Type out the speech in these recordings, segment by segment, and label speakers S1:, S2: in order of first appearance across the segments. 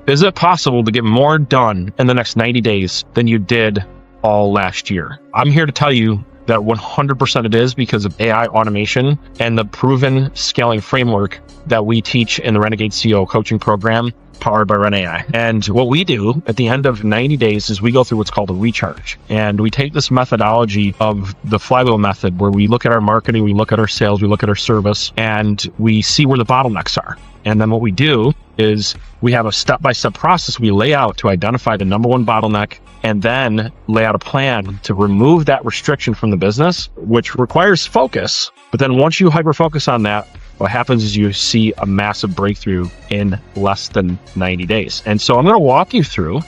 S1: Is it possible to get more done in the next 90 days than you did all last year? I'm here to tell you that 100% it is, because of AI automation and the proven scaling framework that we teach in the Renegade CEO Coaching program powered by REN AI. And what we do at the end of 90 days is we go through what's called a recharge. And we take this methodology of the Flywheel method, where we look at our marketing, we look at our sales, we look at our service, and we see where the bottlenecks are. And then what we do is we have a step-by-step process we lay out to identify the number one bottleneck, and then lay out a plan to remove that restriction from the business, which requires focus. But then once you hyper-focus on that, what happens is you see a massive breakthrough in less than 90 days. And so I'm going to walk you through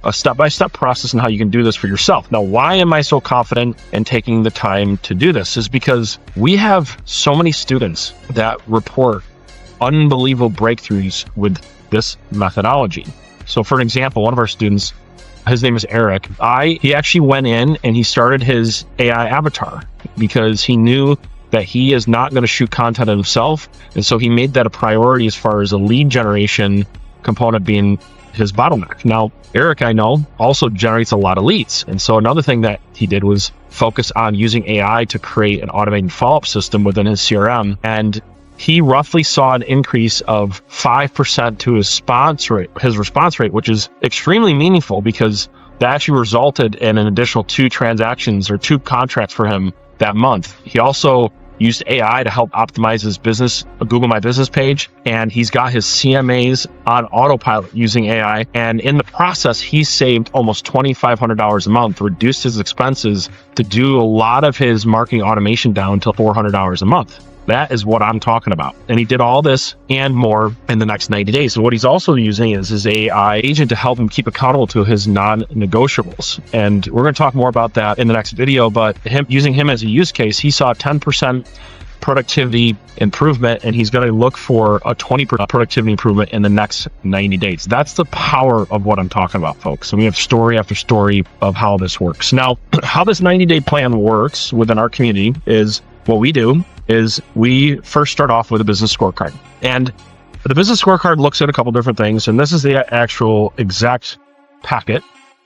S1: a step-by-step process and how you can do this for yourself. Now, why am I so confident in taking the time to do this? Is because we have so many students that report unbelievable breakthroughs with this methodology. So for an example, one of our students, his name is Eric. He actually went in and he started his AI avatar because he knew that he is not going to shoot content himself. And so he made that a priority as far as a lead generation component being his bottleneck. Now, Eric, I know, also generates a lot of leads. And so another thing that he did was focus on using AI to create an automated follow-up system within his CRM. And he roughly saw an increase of 5% to his response rate, which is extremely meaningful, because that actually resulted in an additional 2 transactions or 2 contracts for him that month. He also used AI to help optimize his business, a Google My Business page, and he's got his CMAs on autopilot using AI. And in the process, he saved almost $2,500 a month, reduced his expenses to do a lot of his marketing automation down to $400 a month. That is what I'm talking about. And he did all this and more in the next 90 days. So what he's also using is his AI agent to help him keep accountable to his non-negotiables. And we're going to talk more about that in the next video, but using him as a use case, he saw 10% productivity improvement, and he's going to look for a 20% productivity improvement in the next 90 days. That's the power of what I'm talking about, folks. And we have story after story of how this works. Now, how this 90-day plan works within our community is what we do is we first start off with a business scorecard. And the business scorecard looks at a couple different things. And this is the actual exact packet,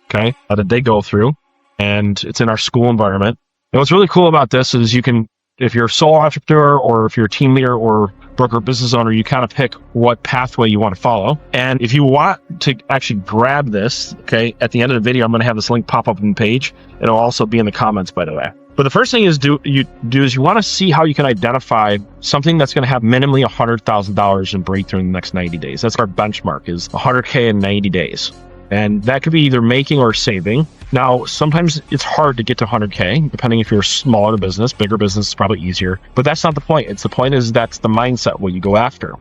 S1: okay, that they go through. And it's in our school environment. And what's really cool about this is you can, if you're a solo entrepreneur or if you're a team leader or broker business owner, you kind of pick what pathway you want to follow. And if you want to actually grab this, okay, at the end of the video, I'm going to have this link pop up on the page. It'll also be in the comments, by the way. But the first thing is you want to see how you can identify something that's going to have minimally $100,000 in breakthrough in the next 90 days. That's our benchmark, is 100K in 90 days. And that could be either making or saving. Now, sometimes it's hard to get to 100K, depending if you're a smaller business. Bigger business is probably easier. But that's not the point. The point is that's the mindset what you go after.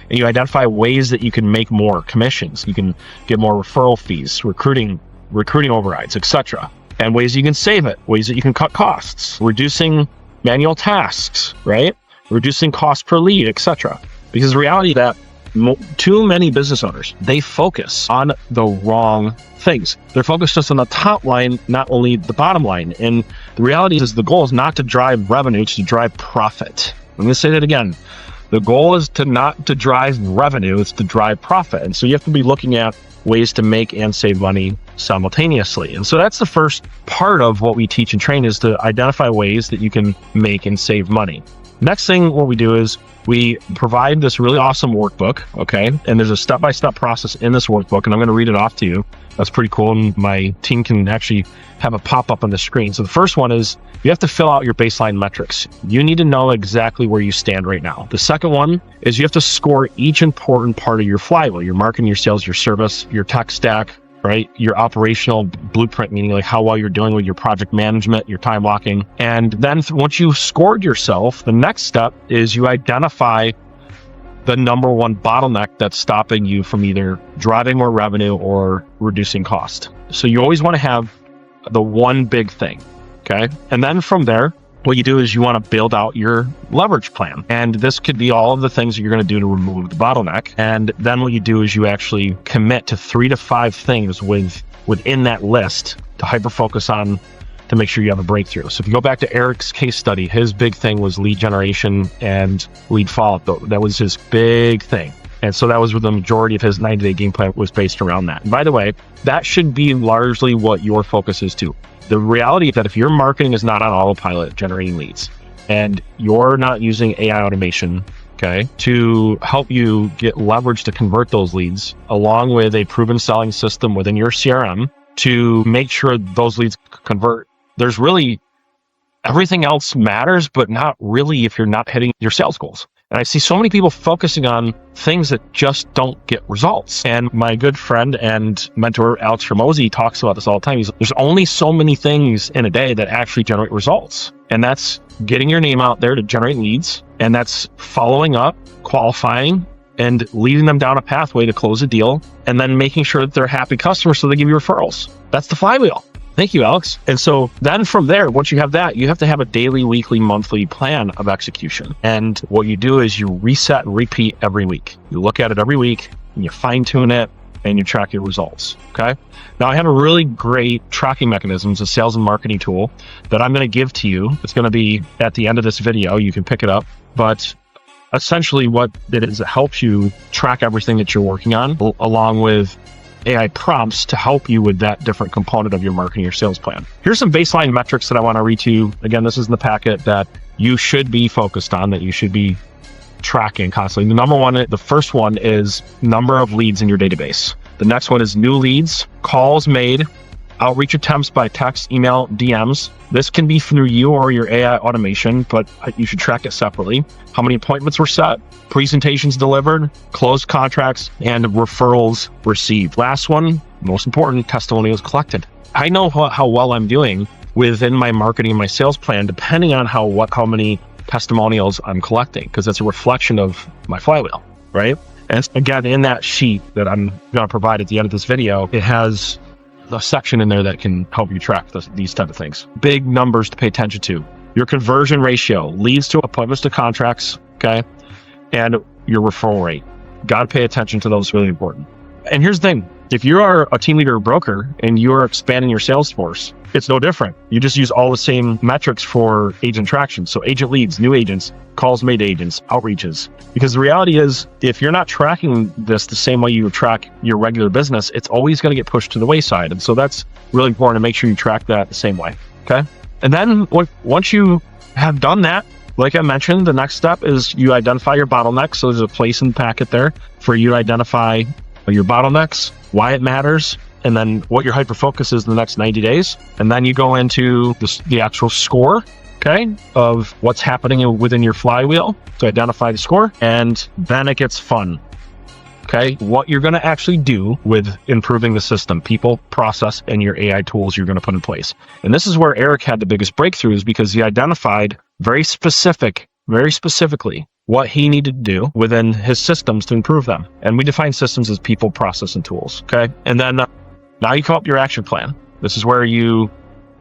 S1: And you identify ways that you can make more commissions. You can get more referral fees, recruiting overrides, etc. And ways you can save it, ways that you can cut costs, reducing manual tasks, right? Reducing cost per lead, etc. Because the reality is that too many business owners, they focus on the wrong things. They're focused just on the top line, not only the bottom line. And the reality is the goal is not to drive revenue, it's to drive profit. I'm going to say that again. The goal is not to drive revenue, it's to drive profit. And so you have to be looking at ways to make and save money simultaneously. And so that's the first part of what we teach and train, is to identify ways that you can make and save money. Next thing, what we do is we provide this really awesome workbook, okay? And there's a step-by-step process in this workbook, and I'm going to read it off to you. That's pretty cool, and my team can actually have it pop up on the screen. So the first one is you have to fill out your baseline metrics. You need to know exactly where you stand right now. The second one is you have to score each important part of your flywheel: your marketing, your sales, your service, your tech stack, right? Your operational blueprint, meaning like how well you're doing with your project management, your time blocking. And then once you've scored yourself, the next step is you identify the number one bottleneck that's stopping you from either driving more revenue or reducing cost. So you always want to have the one big thing, okay? And then from there, what you do is you want to build out your leverage plan. And this could be all of the things that you're going to do to remove the bottleneck. And then what you do is you actually commit to 3 to 5 things within that list to hyper focus on to make sure you have a breakthrough. So if you go back to Eric's case study, his big thing was lead generation and lead follow-up. That was his big thing. And so that was where the majority of his 90-day game plan was based around that. And by the way, that should be largely what your focus is too. The reality is that if your marketing is not on autopilot generating leads and you're not using AI automation, okay, to help you get leverage to convert those leads, along with a proven selling system within your CRM to make sure those leads convert, there's really everything else matters, but not really if you're not hitting your sales goals. And I see so many people focusing on things that just don't get results. And my good friend and mentor, Alex Ramosi, talks about this all the time. There's only so many things in a day that actually generate results. And that's getting your name out there to generate leads. And that's following up, qualifying, and leading them down a pathway to close a deal. And then making sure that they're happy customers so they give you referrals. That's the flywheel. Thank you, Alex. And so then from there, once you have that, you have to have a daily, weekly, monthly plan of execution. And what you do is you reset and repeat every week. You look at it every week and you fine tune it and you track your results. Okay. Now I have a really great tracking mechanism. It's a sales and marketing tool that I'm going to give to you. It's going to be at the end of this video. You can pick it up, but essentially what it is, it helps you track everything that you're working on along with AI prompts to help you with that different component of your marketing or sales plan. Here's some baseline metrics that I want to read to you. Again, this is in the packet that you should be focused on, that you should be tracking constantly. The number one, the first one is number of leads in your database. The next one is new leads, calls made, outreach attempts by text, email, DMs. This can be through you or your AI automation, but you should track it separately. How many appointments were set, presentations delivered, closed contracts, and referrals received. Last one, most important, testimonials collected. I know how well I'm doing within my marketing and my sales plan, depending on how many testimonials I'm collecting, because it's a reflection of my flywheel, right? And again, in that sheet that I'm going to provide at the end of this video, it has a section in there that can help you track these type of things. Big numbers to pay attention to. Your conversion ratio, leads to appointments to contracts, okay? And your referral rate. Got to pay attention to those, really important. And here's the thing. If you are a team leader or broker and you're expanding your sales force, it's no different. You just use all the same metrics for agent traction. So agent leads, new agents, calls made agents, outreaches. Because the reality is, if you're not tracking this the same way you track your regular business, it's always going to get pushed to the wayside. And so that's really important to make sure you track that the same way. Okay. And then once you have done that, like I mentioned, the next step is you identify your bottlenecks. So there's a place in the packet there for you to identify your bottlenecks, why it matters, and then what your hyper focus is in the next 90 days. And then you go into the actual score, okay, of what's happening within your flywheel to identify the score. And then it gets fun. Okay, what you're going to actually do with improving the system, people, process, and your AI tools you're going to put in place. And this is where Eric had the biggest breakthroughs, because he identified very specifically what he needed to do within his systems to improve them. And we define systems as people, process, and tools. Okay, and then now you come up with your action plan. This is where you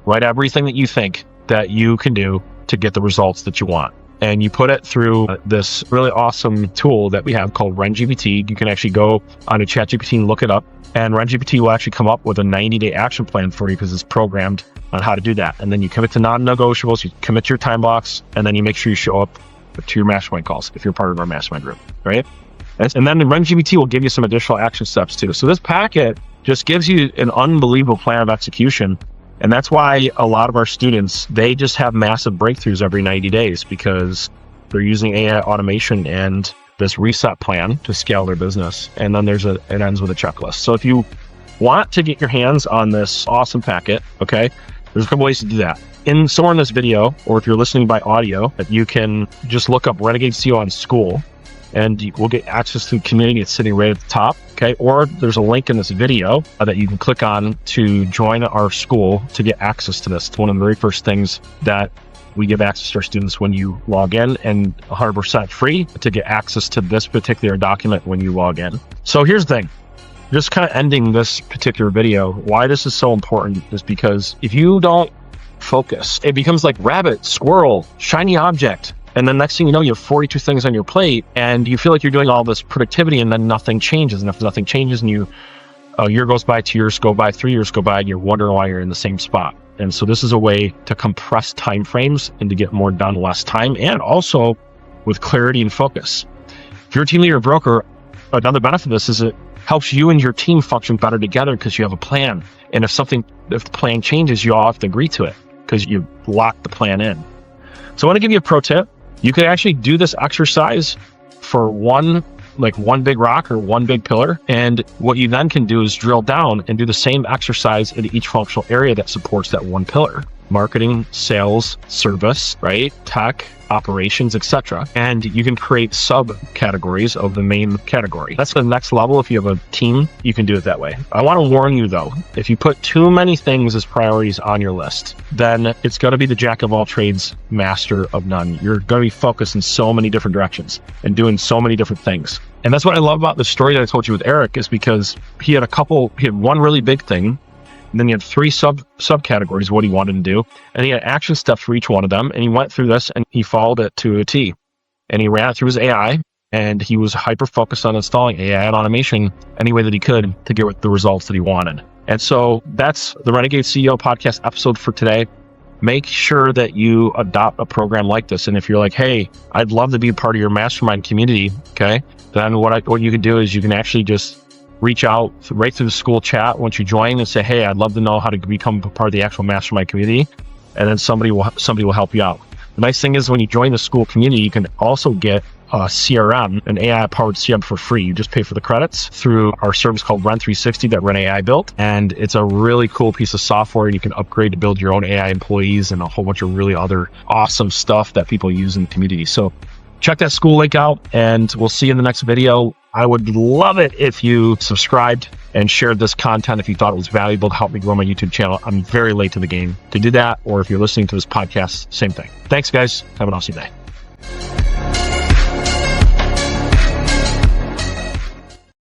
S1: write everything that you think that you can do to get the results that you want. And you put it through this really awesome tool that we have called REN GPT. You can actually go onto ChatGPT and look it up. And REN GPT will actually come up with a 90-day action plan for you, because it's programmed on how to do that. And then you commit to non-negotiables, you commit to your time blocks, and then you make sure you show up to your mastermind calls if you're part of our mastermind group, right? And then the REN GPT will give you some additional action steps too. So this packet just gives you an unbelievable plan of execution. And that's why a lot of our students, they just have massive breakthroughs every 90 days because they're using AI automation and this reset plan to scale their business. And then it ends with a checklist. So if you want to get your hands on this awesome packet, okay, there's a couple ways to do that. Somewhere in this video, or if you're listening by audio, you can just look up Renegade CEO on School, and we'll get access to the community. It's sitting right at the top, okay? Or there's a link in this video that you can click on to join our school to get access to this. It's one of the very first things that we give access to our students when you log in, and 100% free to get access to this particular document when you log in. So here's the thing. Just kind of ending this particular video, why this is so important is because if you don't focus, it becomes like rabbit, squirrel, shiny object. And then next thing you know, you have 42 things on your plate and you feel like you're doing all this productivity and then nothing changes. And if nothing changes and a year goes by, 2 years go by, 3 years go by, and you're wondering why you're in the same spot. And so this is a way to compress timeframes and to get more done in less time, and also with clarity and focus. If you're a team leader or broker, another benefit of this is it helps you and your team function better together because you have a plan. And if the plan changes, you all have to agree to it because you lock the plan in. So I want to give you a pro tip. You could actually do this exercise for one big rock or one big pillar. And what you then can do is drill down and do the same exercise in each functional area that supports that one pillar: marketing, sales, service, right? Tech, operations, etc. And you can create subcategories of the main category. That's the next level. If you have a team, you can do it that way. I want to warn you though, if you put too many things as priorities on your list, then it's going to be the jack of all trades, master of none. You're going to be focused in so many different directions and doing so many different things. And that's what I love about the story that I told you with Eric, is because he had one really big thing, and then he had three subcategories of what he wanted to do. And he had action steps for each one of them. And he went through this and he followed it to a T. And he ran it through his AI, and he was hyper focused on installing AI and automation any way that he could to get the results that he wanted. And so that's the Renegade CEO podcast episode for today. Make sure that you adopt a program like this. And if you're like, hey, I'd love to be a part of your mastermind community, okay, then what you can do is you can actually just reach out right through the school chat once you join and say, hey, I'd love to know how to become a part of the actual mastermind community. And then somebody will help you out. The nice thing is when you join the school community, you can also get a CRM, an AI-powered CRM for free. You just pay for the credits through our service called REN 360 that REN AI built. And it's a really cool piece of software. You can upgrade to build your own AI employees and a whole bunch of really other awesome stuff that people use in the community. So check that school link out, and we'll see you in the next video. I would love it if you subscribed and shared this content if you thought it was valuable to help me grow my YouTube channel. I'm very late to the game to do that. Or if you're listening to this podcast, same thing. Thanks, guys. Have an awesome day.